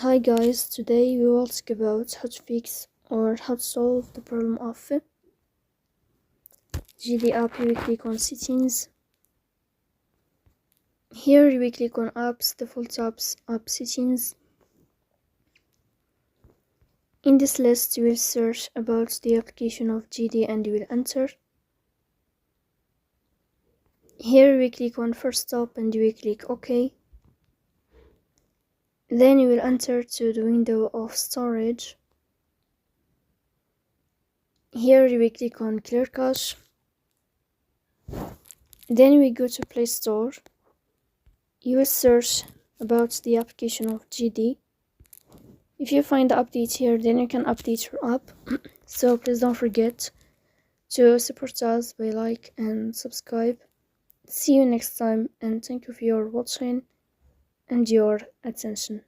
Hi guys, today we will talk about how to fix or how to solve the problem of GD app. You will click on settings. Here you will click on apps, default apps, app settings. In this list you will search about the application of GD and you will enter. Here you will click on first stop and you will click OK. Then you will enter to the window of storage. Here you will click on clear cache. Then we go to Play Store. You will search about the application of GD. If you find the update here, then you can update your app. So please don't forget to support us by like and subscribe. See you next time, and thank you for your watching and your attention.